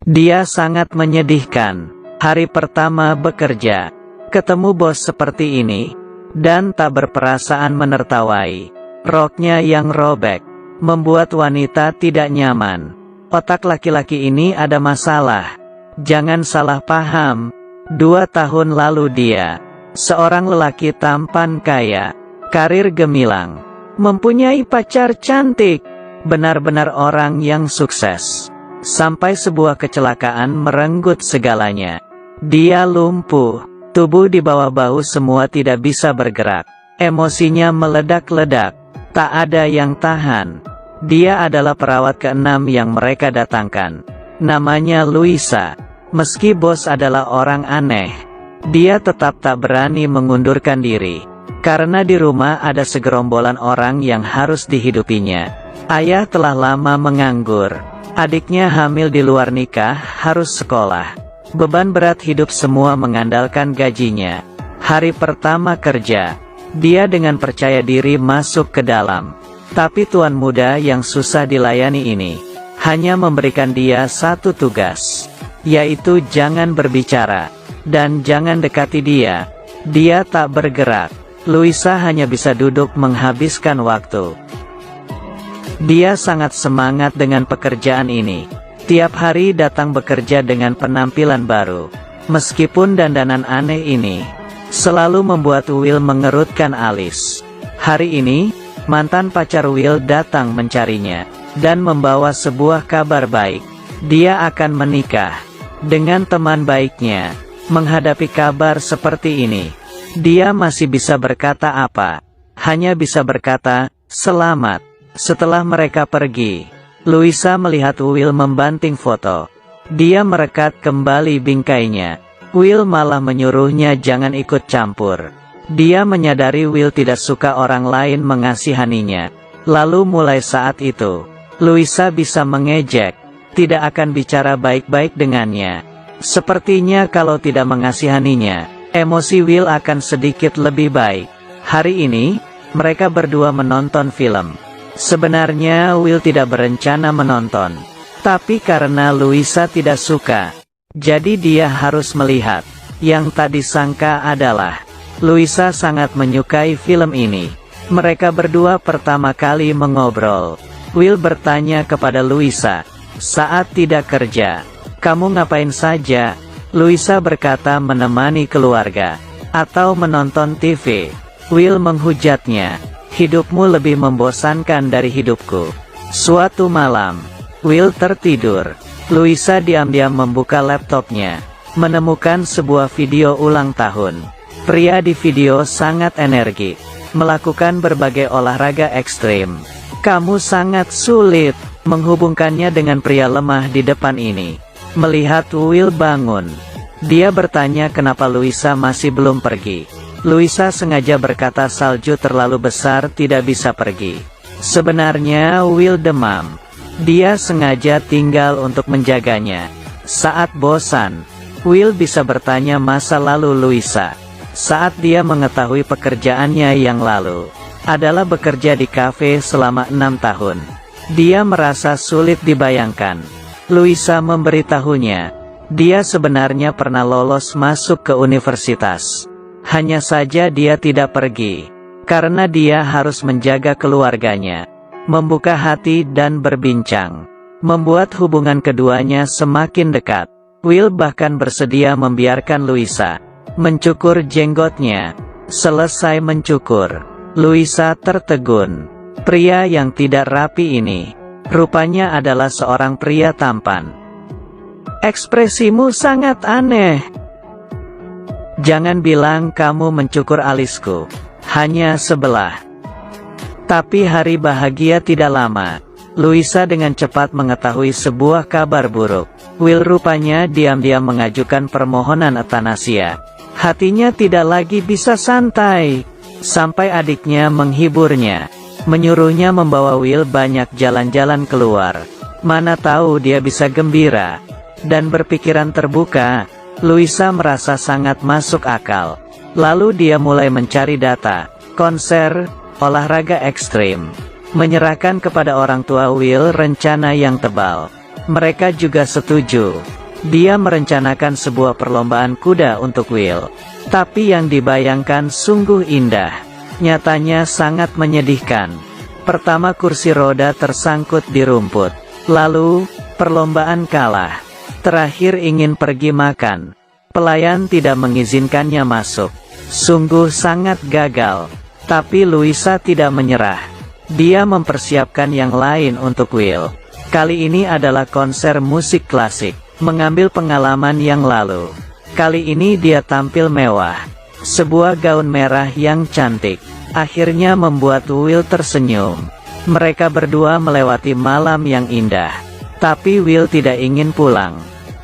Dia sangat menyedihkan. Hari pertama bekerja, ketemu bos seperti ini, dan tak berperasaan menertawai. Roknya yang robek, membuat wanita tidak nyaman. Otak laki-laki ini ada masalah. Jangan salah paham, 2 tahun lalu dia, seorang lelaki tampan kaya, karir gemilang, mempunyai pacar cantik, benar-benar orang yang sukses. Sampai sebuah kecelakaan merenggut segalanya. Dia lumpuh, tubuh di bawah bahu semua tidak bisa bergerak. Emosinya meledak-ledak, tak ada yang tahan. Dia adalah perawat ke-6 yang mereka datangkan. Namanya Luisa. Meski bos adalah orang aneh, dia tetap tak berani mengundurkan diri. Karena di rumah ada segerombolan orang yang harus dihidupinya. Ayah telah lama menganggur. Adiknya hamil di luar nikah, harus sekolah. Beban berat hidup semua mengandalkan gajinya. Hari pertama kerja, dia dengan percaya diri masuk ke dalam. Tapi tuan muda yang susah dilayani ini, hanya memberikan dia satu tugas, yaitu jangan berbicara, dan jangan dekati dia. Dia tak bergerak. Luisa hanya bisa duduk menghabiskan waktu. Dia sangat semangat dengan pekerjaan ini. Tiap hari datang bekerja dengan penampilan baru. Meskipun dandanan aneh ini selalu membuat Will mengerutkan alis. Hari ini, mantan pacar Will datang mencarinya dan membawa sebuah kabar baik. Dia akan menikah dengan teman baiknya. Menghadapi kabar seperti ini, dia masih bisa berkata apa? Hanya bisa berkata, "Selamat." Setelah mereka pergi, Luisa melihat Will membanting foto. Dia merekat kembali bingkainya. Will malah menyuruhnya jangan ikut campur. Dia menyadari Will tidak suka orang lain mengasihaninya. Lalu mulai saat itu, Luisa bisa mengejek, tidak akan bicara baik-baik dengannya. Sepertinya kalau tidak mengasihaninya, emosi Will akan sedikit lebih baik. Hari ini, mereka berdua menonton film. Sebenarnya Will tidak berencana menonton, tapi karena Luisa tidak suka, jadi dia harus melihat. Yang tak disangka adalah, Luisa sangat menyukai film ini. Mereka berdua pertama kali mengobrol. Will bertanya kepada Luisa, saat tidak kerja, "Kamu ngapain saja?" Luisa berkata menemani keluarga, atau menonton TV. Will menghujatnya, "Hidupmu lebih membosankan dari hidupku." Suatu malam, Will tertidur. Luisa diam-diam membuka laptopnya, menemukan sebuah video ulang tahun. Pria di video sangat energik, melakukan berbagai olahraga ekstrim. "Kamu sangat sulit menghubungkannya dengan pria lemah di depan ini." Melihat Will bangun, dia bertanya kenapa Luisa masih belum pergi. Luisa sengaja berkata salju terlalu besar tidak bisa pergi. Sebenarnya Will demam. Dia sengaja tinggal untuk menjaganya. Saat bosan, Will bisa bertanya masa lalu Luisa. Saat dia mengetahui pekerjaannya yang lalu adalah bekerja di kafe selama 6 tahun. Dia merasa sulit dibayangkan. Luisa memberitahunya, dia sebenarnya pernah lolos masuk ke universitas. Hanya saja dia tidak pergi, karena dia harus menjaga keluarganya. Membuka hati dan berbincang, membuat hubungan keduanya semakin dekat. Will bahkan bersedia membiarkan Luisa mencukur jenggotnya. Selesai mencukur, Luisa tertegun. Pria yang tidak rapi ini, rupanya adalah seorang pria tampan. "Ekspresimu sangat aneh. Jangan bilang kamu mencukur alisku. Hanya sebelah." Tapi hari bahagia tidak lama. Luisa dengan cepat mengetahui sebuah kabar buruk. Will rupanya diam-diam mengajukan permohonan euthanasia. Hatinya tidak lagi bisa santai. Sampai adiknya menghiburnya, menyuruhnya membawa Will banyak jalan-jalan keluar. Mana tahu dia bisa gembira dan berpikiran terbuka. Luisa merasa sangat masuk akal. Lalu dia mulai mencari data, konser, olahraga ekstrim. Menyerahkan kepada orang tua Will rencana yang tebal. Mereka juga setuju. Dia merencanakan sebuah perlombaan kuda untuk Will. Tapi yang dibayangkan sungguh indah. Nyatanya sangat menyedihkan. Pertama, kursi roda tersangkut di rumput. Lalu, perlombaan kalah. Terakhir, ingin pergi makan. Pelayan tidak mengizinkannya masuk. Sungguh sangat gagal. Tapi Louisa tidak menyerah. Dia mempersiapkan yang lain untuk Will. Kali ini adalah konser musik klasik. Mengambil pengalaman yang lalu. Kali ini dia tampil mewah. Sebuah gaun merah yang cantik. Akhirnya membuat Will tersenyum. Mereka berdua melewati malam yang indah. Tapi Will tidak ingin pulang.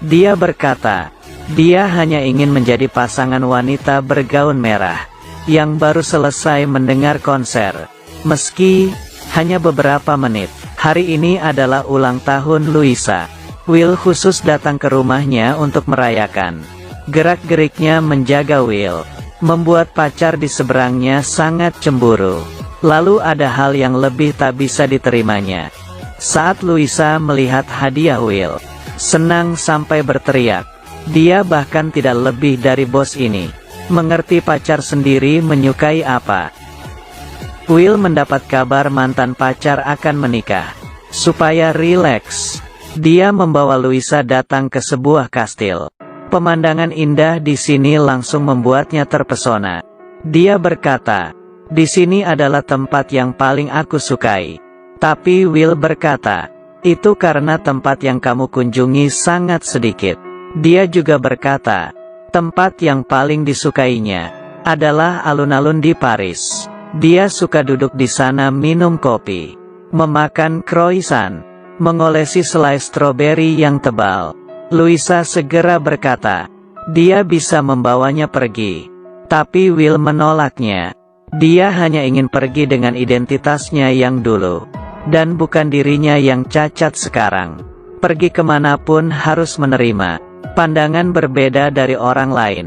Dia berkata, dia hanya ingin menjadi pasangan wanita bergaun merah, yang baru selesai mendengar konser. Meski hanya beberapa menit. Hari ini adalah ulang tahun Louisa. Will khusus datang ke rumahnya untuk merayakan. Gerak-geriknya menjaga Will, membuat pacar di seberangnya sangat cemburu. Lalu ada hal yang lebih tak bisa diterimanya. Saat Louisa melihat hadiah Will, senang sampai berteriak. Dia bahkan tidak lebih dari bos ini. Mengerti pacar sendiri menyukai apa. Will mendapat kabar mantan pacar akan menikah. Supaya rileks, dia membawa Louisa datang ke sebuah kastil. Pemandangan indah di sini langsung membuatnya terpesona. Dia berkata, di sini adalah tempat yang paling aku sukai. Tapi Will berkata, itu karena tempat yang kamu kunjungi sangat sedikit. Dia juga berkata, tempat yang paling disukainya adalah alun-alun di Paris. Dia suka duduk di sana minum kopi, memakan croissant, mengolesi selai stroberi yang tebal. Louisa segera berkata, dia bisa membawanya pergi. Tapi Will menolaknya. Dia hanya ingin pergi dengan identitasnya yang dulu. Dan bukan dirinya yang cacat sekarang. Pergi kemanapun harus menerima pandangan berbeda dari orang lain.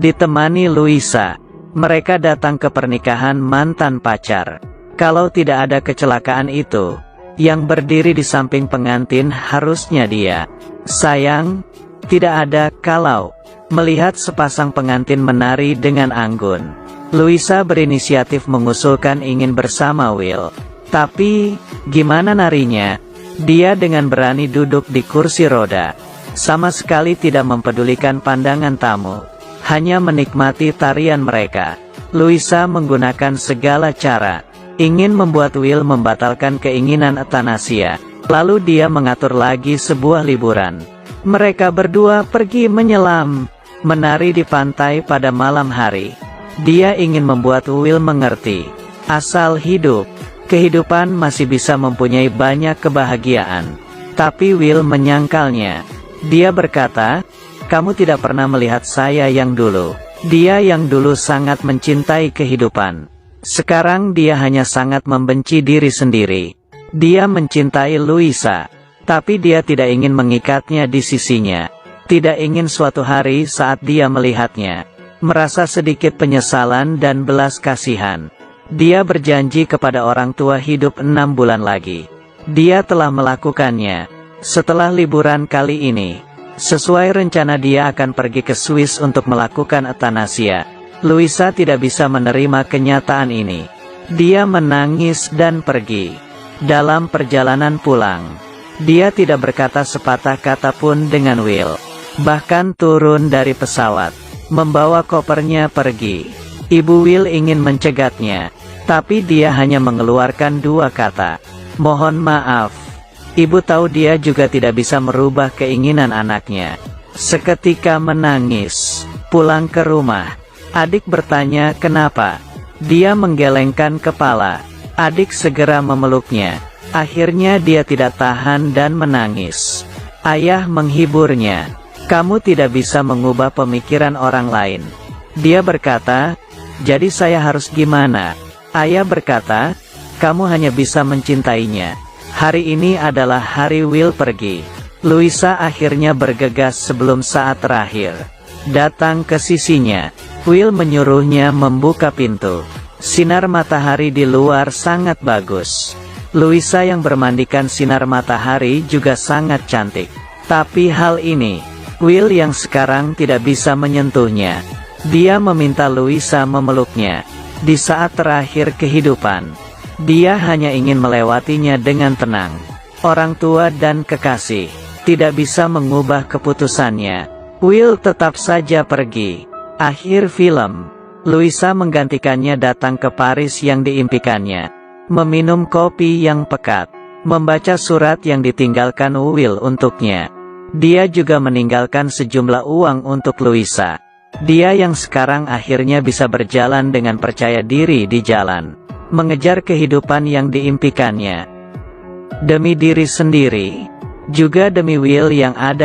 Ditemani Louisa, mereka datang ke pernikahan mantan pacar. Kalau tidak ada kecelakaan itu, yang berdiri di samping pengantin harusnya dia. Sayang, tidak ada kalau melihat sepasang pengantin menari dengan anggun. Louisa berinisiatif mengusulkan ingin bersama Will. Tapi, gimana narinya? Dia dengan berani duduk di kursi roda. Sama sekali tidak mempedulikan pandangan tamu. Hanya menikmati tarian mereka. Louisa menggunakan segala cara. Ingin membuat Will membatalkan keinginan Athanasia. Lalu dia mengatur lagi sebuah liburan. Mereka berdua pergi menyelam, menari di pantai pada malam hari. Dia ingin membuat Will mengerti. Asal hidup, kehidupan masih bisa mempunyai banyak kebahagiaan. Tapi Will menyangkalnya. Dia berkata, kamu tidak pernah melihat saya yang dulu. Dia yang dulu sangat mencintai kehidupan. Sekarang dia hanya sangat membenci diri sendiri. Dia mencintai Louisa, tapi dia tidak ingin mengikatnya di sisinya. Tidak ingin suatu hari saat dia melihatnya, merasa sedikit penyesalan dan belas kasihan. Dia berjanji kepada orang tua hidup 6 bulan lagi. Dia telah melakukannya. Setelah liburan kali ini, sesuai rencana dia akan pergi ke Swiss untuk melakukan Athanasia. Louisa tidak bisa menerima kenyataan ini. Dia menangis dan pergi. Dalam perjalanan pulang, dia tidak berkata sepatah kata pun dengan Will. Bahkan turun dari pesawat, membawa kopernya pergi. Ibu Will ingin mencegatnya, tapi dia hanya mengeluarkan 2 kata. Mohon maaf. Ibu tahu dia juga tidak bisa merubah keinginan anaknya. Seketika menangis, pulang ke rumah. Adik bertanya kenapa. Dia menggelengkan kepala. Adik segera memeluknya. Akhirnya dia tidak tahan dan menangis. Ayah menghiburnya. Kamu tidak bisa mengubah pemikiran orang lain. Dia berkata, jadi saya harus gimana? Ayah berkata, kamu hanya bisa mencintainya. Hari ini adalah hari Will pergi. Louisa akhirnya bergegas sebelum saat terakhir. Datang ke sisinya. Will menyuruhnya membuka pintu. Sinar matahari di luar sangat bagus. Louisa yang bermandikan sinar matahari juga sangat cantik. Tapi hal ini, Will yang sekarang tidak bisa menyentuhnya. Dia meminta Louisa memeluknya. Di saat terakhir kehidupan, dia hanya ingin melewatinya dengan tenang. Orang tua dan kekasih tidak bisa mengubah keputusannya. Will tetap saja pergi. Akhir film, Louisa menggantikannya datang ke Paris yang diimpikannya. Meminum kopi yang pekat, membaca surat yang ditinggalkan Will untuknya. Dia juga meninggalkan sejumlah uang untuk Louisa. Dia yang sekarang akhirnya bisa berjalan dengan percaya diri di jalan, mengejar kehidupan yang diimpikannya. Demi diri sendiri, juga demi Will yang ada